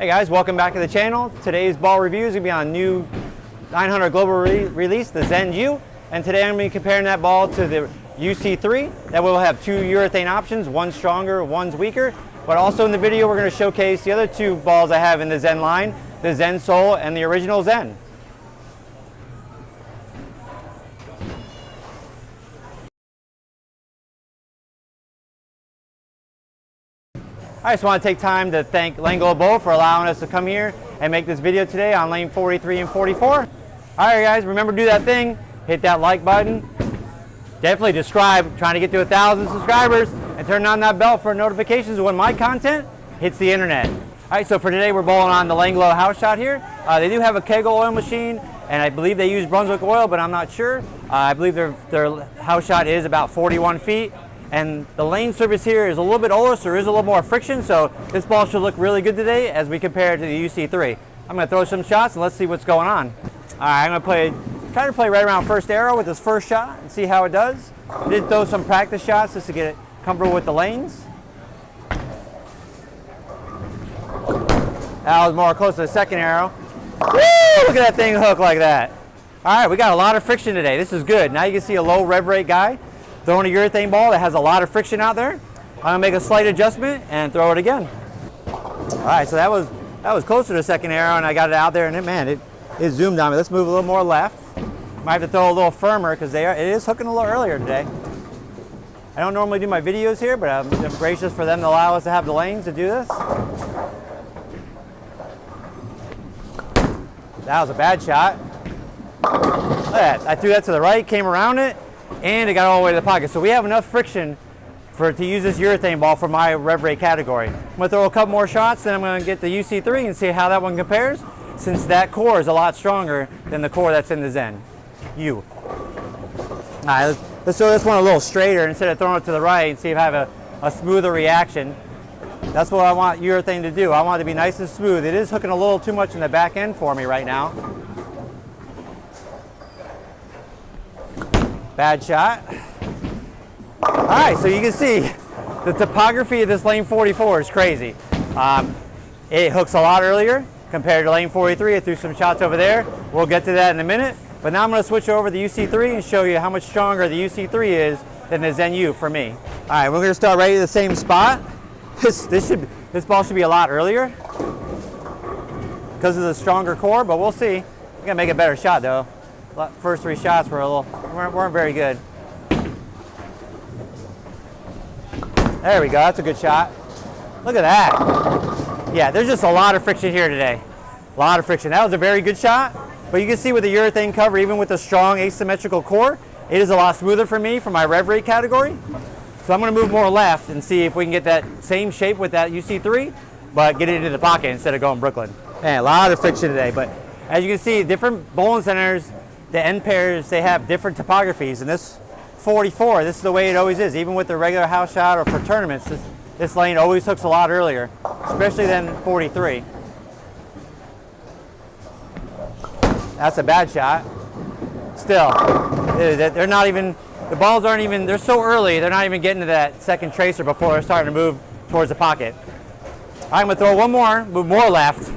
Hey guys, welcome back to the channel. Today's ball review is going to be on new 900 global release, the Zen U. And today I'm going to be comparing that ball to the UC3. That will have two urethane options, one stronger, one's weaker. But also in the video we're going to showcase the other two balls I have in the Zen line, the Zen Soul and the original Zen. I just want to take time to thank Lane Glo Bowl for allowing us to come here and make this video today on lane 43 and 44. Alright guys, remember to do that thing, hit that like button, definitely subscribe, trying to get to 1,000 subscribers, and turn on that bell for notifications when my content hits the internet. Alright, so for today we're bowling on the Lane Glo house shot here. They do have a kegel oil machine, and I believe they use Brunswick oil, but I'm not sure. I believe their house shot is about 41 feet. And the lane surface here is a little bit older, so there is a little more friction, so this ball should look really good today as we compare it to the UC3. I'm going to throw some shots and let's see what's going on. Alright, I'm going to try to play right around first arrow with this first shot and see how it does. I did throw some practice shots just to get it comfortable with the lanes. That was more close to the second arrow. Woo! Look at that thing hook like that. Alright, we got a lot of friction today. This is good. Now you can see a low rev rate guy throwing a urethane ball that has a lot of friction out there. I'm gonna make a slight adjustment and throw it again. All right, so that was closer to the second arrow, and I got it out there, and it zoomed on me. Let's move a little more left. Might have to throw a little firmer because it is hooking a little earlier today. I don't normally do my videos here, but I'm gracious for them to allow us to have the lanes to do this. That was a bad shot. Look at that. I threw that to the right, came around it, and it got all the way to the pocket. So we have enough friction to use this urethane ball for my rev rate category. I'm going to throw a couple more shots, then I'm going to get the UC3 and see how that one compares, since that core is a lot stronger than the core that's in the Zen U. All right, let's throw this one a little straighter instead of throwing it to the right and see if I have a smoother reaction. That's what I want urethane to do. I want it to be nice and smooth. It is hooking a little too much in the back end for me right now. Bad shot. All right, so you can see the topography of this lane 44 is crazy. It hooks a lot earlier compared to lane 43. I threw some shots over there. We'll get to that in a minute. But now I'm going to switch over to the UC3 and show you how much stronger the UC3 is than the Zen U for me. All right, we're going to start right at the same spot. This ball should be a lot earlier because of the stronger core, but we'll see. We're going to make a better shot though. First three shots weren't very good. There we go, that's a good shot. Look at that. Yeah, there's just a lot of friction here today. A lot of friction. That was a very good shot, but you can see with the urethane cover, even with the strong asymmetrical core, it is a lot smoother for me for my rev rate category. So I'm going to move more left and see if we can get that same shape with that UC3, but get it into the pocket instead of going Brooklyn. Man, a lot of friction today, but as you can see, different bowling centers, the end pairs, they have different topographies, and this 44, this is the way it always is. Even with the regular house shot or for tournaments, this lane always hooks a lot earlier, especially than 43. That's a bad shot. Still, they're not even, the balls aren't even, they're so early, they're not even getting to that second tracer before they're starting to move towards the pocket. I'm gonna throw one more, move more left.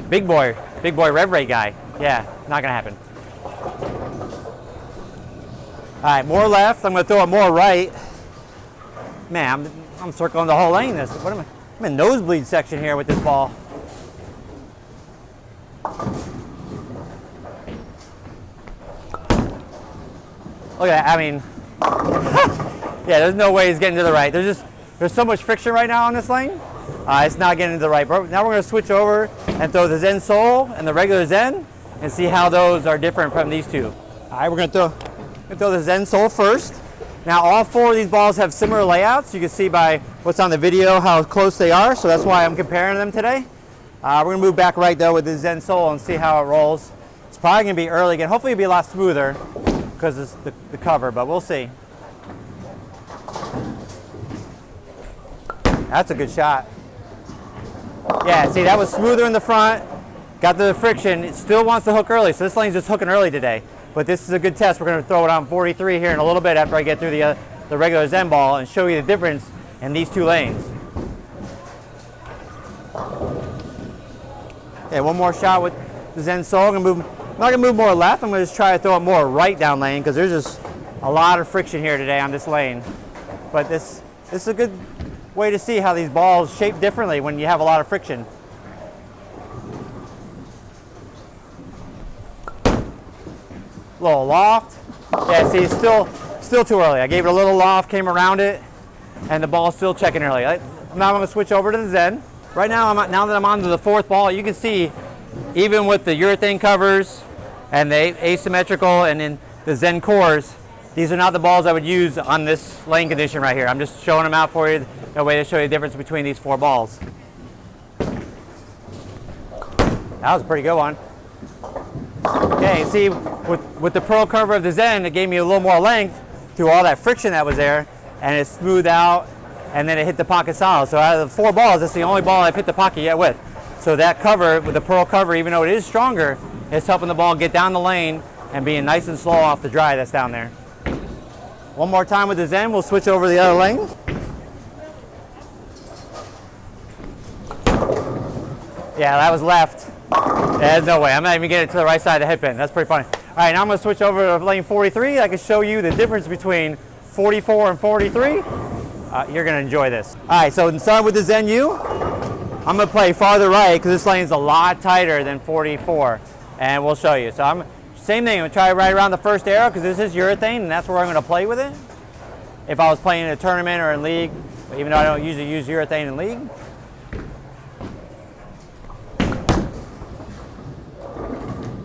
Big boy rev rate guy. Yeah, not gonna happen. All right, more left. I'm going to throw it more right. Man, I'm circling the whole lane. I'm in nosebleed section here with this ball. Look at that. I mean, yeah, there's no way it's getting to the right. There's so much friction right now on this lane. It's not getting to the right. But now we're going to switch over and throw the Zen Soul and the regular Zen and see how those are different from these two. All right, we're going to throw the Zen Soul first. Now all four of these balls have similar layouts. You can see by what's on the video how close they are, so that's why I'm comparing them today. We're going to move back right though with the Zen Soul and see how it rolls. It's probably going to be early again. Hopefully it'll be a lot smoother because it's the cover, but we'll see. That's a good shot. Yeah, see, that was smoother in the front. Got the friction. It still wants to hook early, so this lane's just hooking early today. But this is a good test. We're going to throw it on 43 here in a little bit after I get through the regular Zen ball and show you the difference in these two lanes. Okay, one more shot with the Zen Soul. I'm not gonna move more left. I'm gonna just try to throw it more right down lane because there's just a lot of friction here today on this lane. But this is a good way to see how these balls shape differently when you have a lot of friction. Little loft. Yeah, see, it's still too early. I gave it a little loft, came around it, and the ball's still checking early. Now I'm gonna switch over to the Zen. Right now, now that I'm on to the fourth ball, you can see, even with the urethane covers and the asymmetrical and then the Zen cores, these are not the balls I would use on this lane condition right here. I'm just showing them out for you, that way to show you the difference between these 4 balls. That was a pretty good one. Okay, see, with the pearl cover of the Zen, it gave me a little more length through all that friction that was there, and it smoothed out, and then it hit the pocket solid. So out of the 4 balls, that's the only ball I've hit the pocket yet with. So that cover, with the pearl cover, even though it is stronger, it's helping the ball get down the lane and being nice and slow off the dry that's down there. One more time with the Zen, we'll switch over to the other lane. Yeah, that was left. There's no way, I'm not even getting it to the right side of the head pin. That's pretty funny. All right, now I'm gonna switch over to lane 43. I can show you the difference between 44 and 43. You're gonna enjoy this. All right, so starting with the Zen U, I'm gonna play farther right because this lane's a lot tighter than 44, and we'll show you. So same thing, I'm gonna try right around the first arrow because this is urethane and that's where I'm gonna play with it. If I was playing in a tournament or in league, even though I don't usually use urethane in league.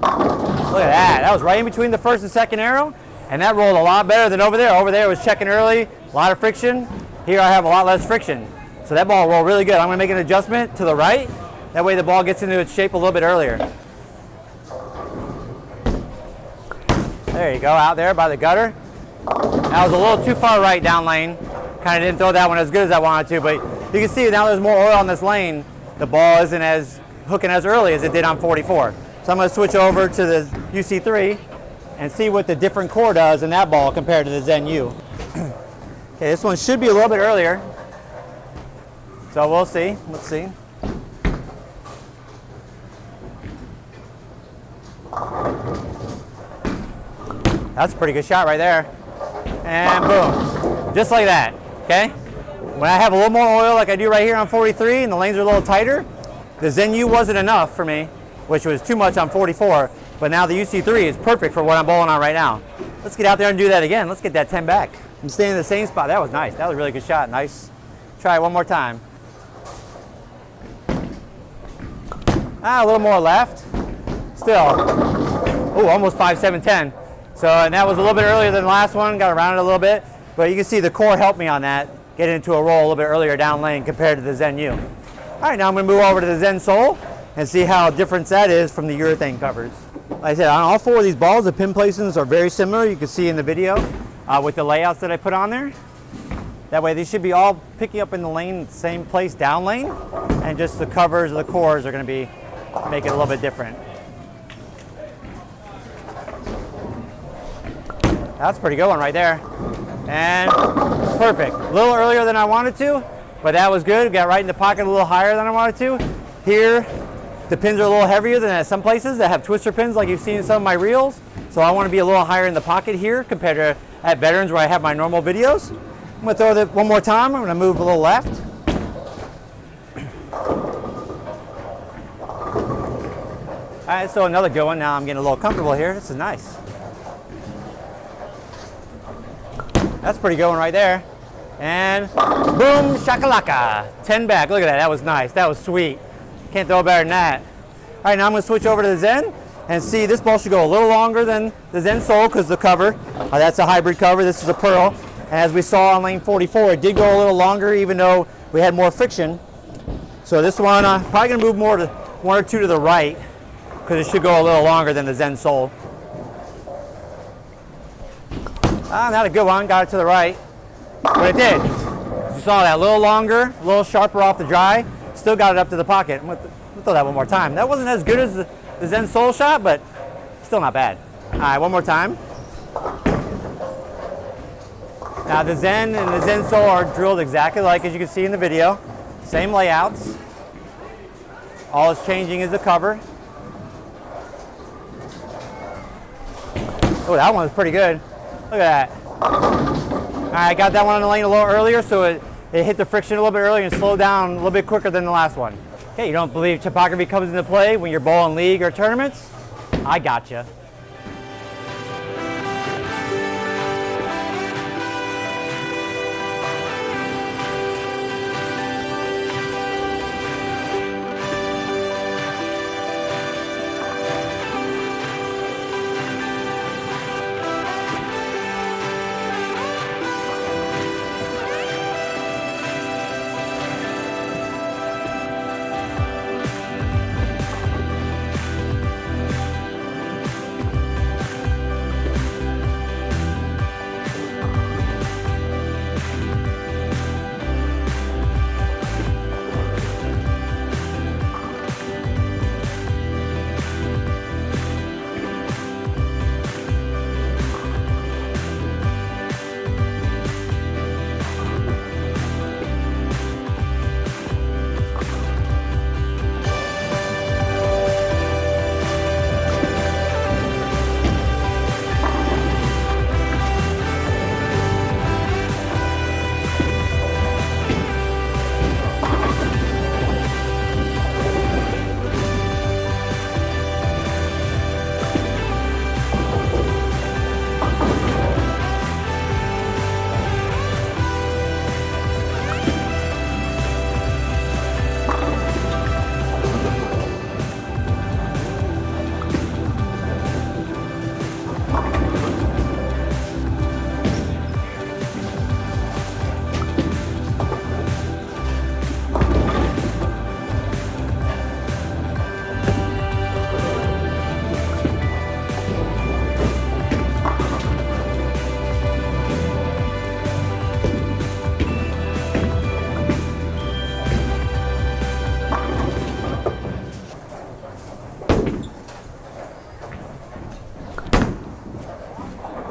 Look at that, that was right in between the first and second arrow, and that rolled a lot better than over there. Over there it was checking early, a lot of friction. Here I have a lot less friction. So that ball rolled really good. I'm gonna make an adjustment to the right. That way the ball gets into its shape a little bit earlier. There you go, out there by the gutter. That was a little too far right down lane. Kind of didn't throw that one as good as I wanted to, but you can see now there's more oil on this lane. The ball isn't as hooking as early as it did on 44. So I'm gonna switch over to the UC3 and see what the different core does in that ball compared to the Zen U. Okay, this one should be a little bit earlier. So we'll see, let's see. That's a pretty good shot right there. And boom, just like that, okay? When I have a little more oil like I do right here on 43 and the lanes are a little tighter, the Zen U wasn't enough for me, which was too much on 44, but now the UC3 is perfect for what I'm bowling on right now. Let's get out there and do that again. Let's get that 10 back. I'm staying in the same spot. That was nice. That was a really good shot. Nice. Try it one more time. A little more left. Still. Oh, almost 5, 7, 10. So, and that was a little bit earlier than the last one. Got around it a little bit. But you can see the core helped me on that. Get into a roll a little bit earlier down lane compared to the Zen U. All right, now I'm going to move over to the Zen Soul and see how different that is from the urethane covers. Like I said, on all 4 of these balls, the pin placements are very similar. You can see in the video with the layouts that I put on there. That way, these should be all picking up in the lane, same place down lane, and just the covers of the cores are going to be make it a little bit different. That's a pretty good one right there. And perfect. A little earlier than I wanted to, but that was good. Got right in the pocket a little higher than I wanted to. Here, the pins are a little heavier than at some places that have twister pins like you've seen in some of my reels. So I want to be a little higher in the pocket here compared to at Veterans where I have my normal videos. I'm going to throw that one more time. I'm going to move a little left. All right, so another good one. Now I'm getting a little comfortable here. This is nice. That's a pretty good one right there. And boom, shakalaka. 10 back. Look at that. That was nice. That was sweet. Can't throw better than that. All right, now I'm going to switch over to the Zen and see this ball should go a little longer than the Zen Soul because the cover, that's a hybrid cover. This is a pearl. And as we saw on lane 44, it did go a little longer even though we had more friction. So this one, probably going to move more to 1 or 2 to the right because it should go a little longer than the Zen Soul. Not a good one. Got it to the right. But it did. You saw that a little longer, a little sharper off the dry. Still got it up to the pocket. I'm going to throw that one more time. That wasn't as good as the Zen Soul shot, but still not bad. All right, one more time. Now the Zen and the Zen Soul are drilled exactly like as you can see in the video. Same layouts. All it's changing is the cover. Oh, that one's pretty good. Look at that. All right, got that one on the lane a little earlier, so it hit the friction a little bit earlier and slowed down a little bit quicker than the last one. Okay, you don't believe topography comes into play when you're bowling league or tournaments? I gotcha.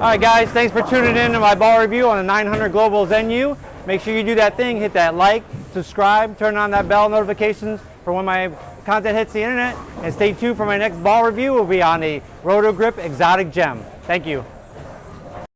All right, guys, thanks for tuning in to my ball review on the 900 Global Zen U. Make sure you do that thing, hit that like, subscribe, turn on that bell notifications for when my content hits the internet, and stay tuned for my next ball review. Will be on the Roto Grip Exotic Gem. Thank you.